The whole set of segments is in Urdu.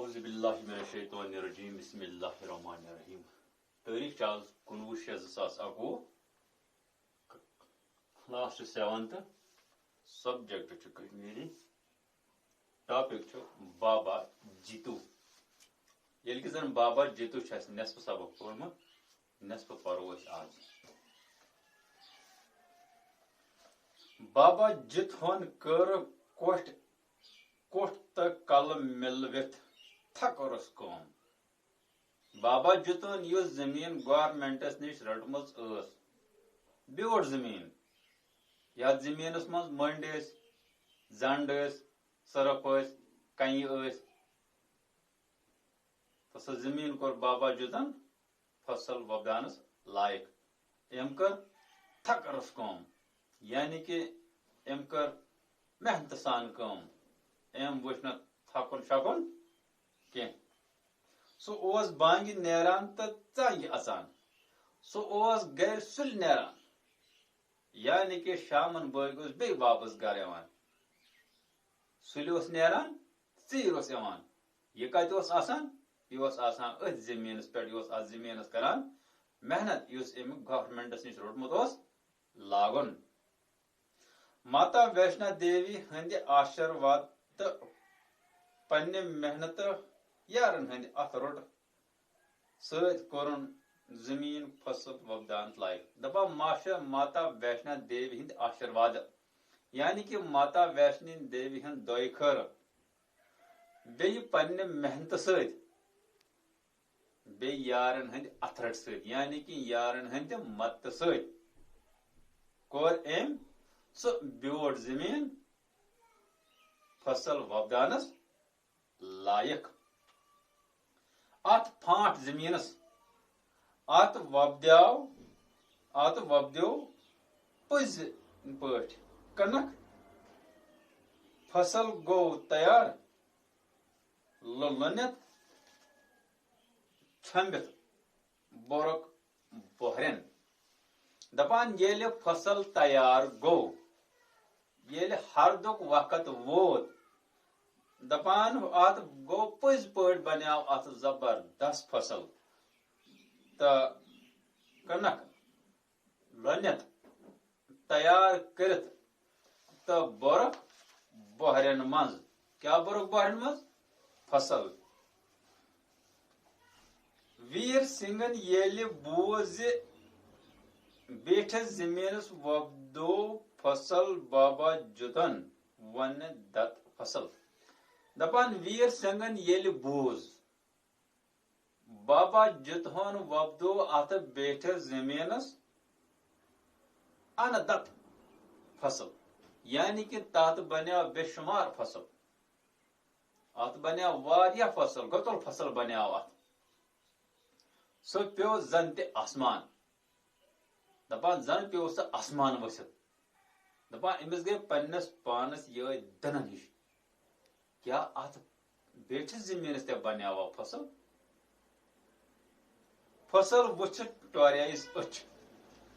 اعوذ باللہ من الشیطان الرجیم بسم اللہ الرحمن الرحیم تاریخ آز 19/6/2021 class 7th subject Kashmiri topic بابا جیتو یل کہ زن بابا جیتو نصف سبق پورمت نصف پرو آج بابا جیتون کر کوٹ تو کل ملوت تھکرس کم بابا جیتون یہ زمین گورمنٹس نش رٹمز بیوٹ زمین یتھ زمینس مز منڈ زنڈ سرف کنہ تو سہ زمین کور بابا جیتن فصل وبدانس لائق ام کر تھکرس کم یعنی کہ ام کر محنت سان کم ام وچ نا تھکن شکن کی سہ بانگہ نیران تو ژنگہ اژان سہ گر سل نیران یعنی کہ شامن بٲگۍ بی واپس گھر یوان سُلہِ نیران ژیٖرۍ یوان یہ کتہِ آسان یہ آسان اتھ زمینس پہ یہ اتھ زمینس کران محنت اس امیک گورمنٹس نش روٹمت لاگن ماتا ویشنو دیوی ہند آشرواد تو پنہ محنت یارن ہند ات روٹ ست کورن زمین فصل وبدان لائق دپا ماتا ویشنو دیوی ہند آشرواد یعنی کہ ماتا ویشنو دیوی ہند دعائے خیر بی پنہ محنت ست بی یارن ہند اتھرٹ ست یعنی کہ یارن ہند مدد ست کور ام سہ بیوٹ زمین فصل وبدانس لائق ات پھانٹ زمینس ات وبدیو پز پٹ کنک فصل گو تیار لونت چھمبت بورک بہرن دپان یل فصل تیار گو یل ہردک وقت ووت دپان ات گو پز پٹ بنیو ات زبردست فصل تو کنک لونت تیار کرت تو بورک بہرن مز کیا بورک بہرن مز فصل ویر سنگن یل بوز بیٹھس زمینس وبدو فصل بابا جیتن ون دت فصل دپان ویر سنگن یل بوز بابا جیتون وبدو ات بیٹھس زمینس ان دت فصل یعنی کہ تات بنیو بے شمار فصل ات بنیو واریاہ فصل گتل فصل بنیو ات سہ پیو زن تہ آسمان دپان زن پیو سہ آسمان ؤسِتھ دپان امس گئی پننس پانس یہ دنن ہش کیا ات بیٹھس زمینس تہ بنیو فصل فصل وچھت ٹوریس اچھ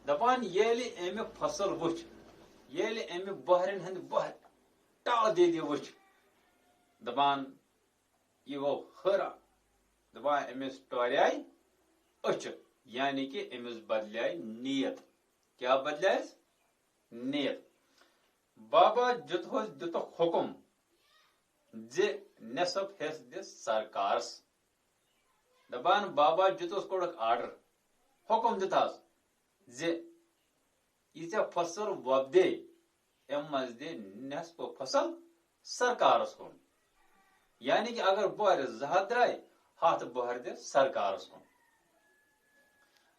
دپان یل امہ فصل وچھ یل امہ بہرن ہند بہر ٹال دید وچھ دپان یہ گو حیران دپان امس ٹوریائے اچھ یعنی کہ امس بدلائے نیت کیا بدلائے نیت بابا جیتوس دتک حکم زِ نصف حص دس سرکارس دپان بابا جیتوس کوڑک آرڈر حکم دتاس زِ یہ فصل وبدے ام مز دے نصف فصل سرکارس کن یعنی کہ اگر بہر زٕ درائے ہاتھ بہر دے سرکارس کن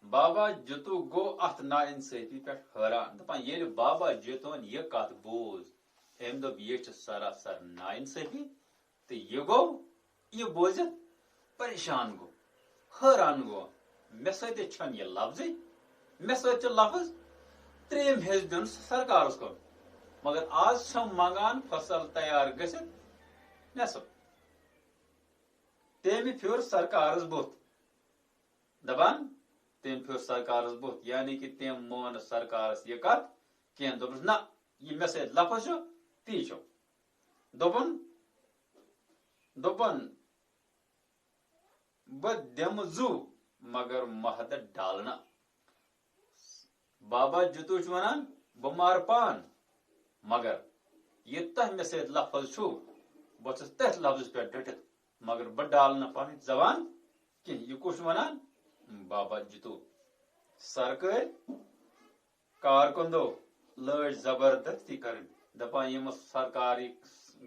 بابا جیتو گو ات نا انصافی پہ حیران دپان یل بابا جیتون یہ کت بوز ام دپ یہ سراسر نا انصافی تو یہ گو یہ بوزت پریشان گو حیران گو مے سۭتۍ چھن یہ لفظ مے سۭتۍ چھ لفظ تریم حص دن سرکارس کن مگر آز چھم منگان فصل تیار گژھِتھ نصف تمہِ پھیور سرکارس بُتھ دپان تم پھر سرکارس بُتھ یعنی کہ تم مون سرکارس یہ کت کین دوپس نہ یہ مے سۭتۍ لفظ چھُ تی چھُ دوپن بہ دم زو مگر مہد ڈالنا. بابا جتو ونان بہ مار پان مگر یہ تہ مے سۭتۍ لفظ چھُ بہ چھُس تتھ لفظ پہ ڈٹت مگر بہ ڈال نہ پن زبان کہ یہ کس ونان بابا جتو. سرکار کارکندو لج زبردستی کرن دپان یم سرکاری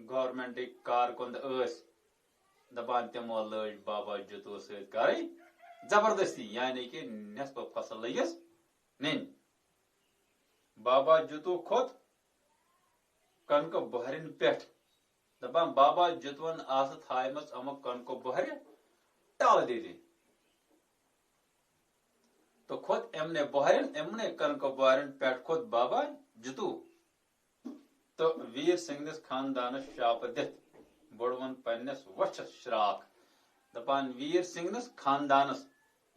گورمنٹ کارکند دپان تمو لج بابا جتو ست کریں زبردستی یعنی کہ نصف فصل لگس نین. بابا جتو کھوت کنک بہرن پہ دپان بابا جتون آس تھائمژ امک کنک بہر ٹال دے تو کھوت امنے بہرن امنے کنک بہرن پہ کھوت بابا جتو تو ویر سنگھنس خاندانس شاپ دت بڑون پنس وچھس شراک دپان ویر سنگھنس خاندانس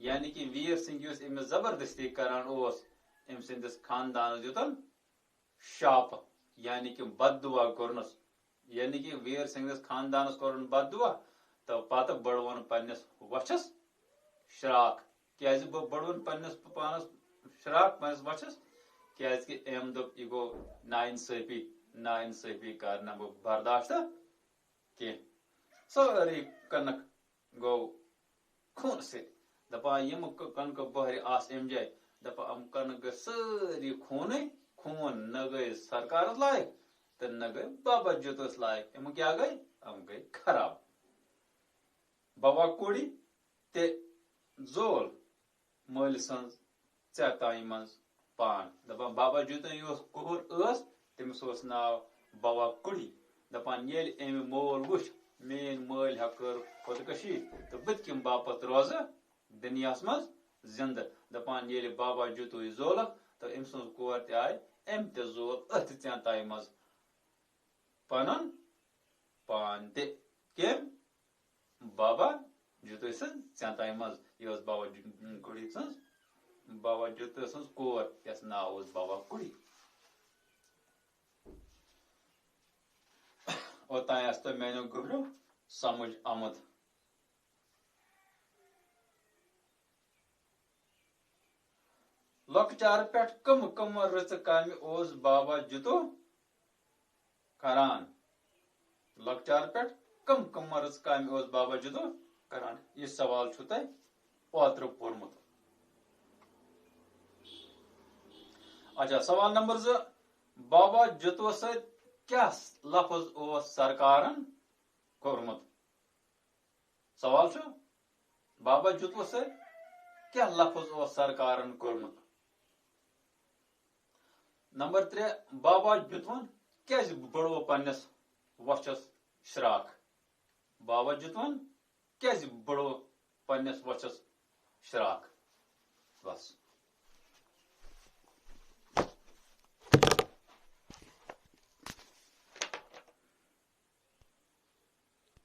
یعنی کہ ویر سنگھ اس امس زبردستی کران ام سندس خاندانس دیتن شاپ یعنی کہ بد دعا کرنس یعنی کہ ویر سنگھنس خاندانس کورن بد دعا تو پتہ بڑون پنس وچھس شراک کیاز بہ بڑون پنس پانس شراک پنس وچھس کیاز کہ ام دپ یہ گو ناانصافی کرنا بہ برداشت کی ساری کنک گو خون سے دپان یم کنک بہر آس ام جائے دپان ام کنک گئی ساری خون نہ گئی سرکار لائق تو نہ گئی بابا جتوس لائق ام کیا گئی ام گئی خراب. بابا کوڑی تے زول مل سن ژے تان من پان دپان بابا جتو اس کور تمس ناو بابا کڑی دپان یل ام مول وچ مین مل کر خودکشی تو بت کم باپت روز دنیاس مز زندہ دپان یل بابا جتو زولک تو ام سن کور تہ آئی ام تہ زول ات ژے تان مز پنن پان تہ کم بابا جتو سن ژے تان مز یہ بابا کڑی سن بابا جتو سن کور یس ناو بابا کڑی. اوتان تو میانو گبرو سمجھ آمد. لکچار پہ کم رچ کام بابا جتو کران لکچار پہ کم رچ کام بابا جتو کران یہ سوال چھو تہ اوتر پورمت. اچھا سوال نمبر 2 بابا جتو ست کیا لفظ سرکارن کورمت. سوال چھو بابا جتو ست کیا لفظ سرکارن کورمت. نمبر 3 بابا جتون کیاز بڑو پنس وچھس شراک. بابا جتون کیاز بڑو پنس وچھس شراک.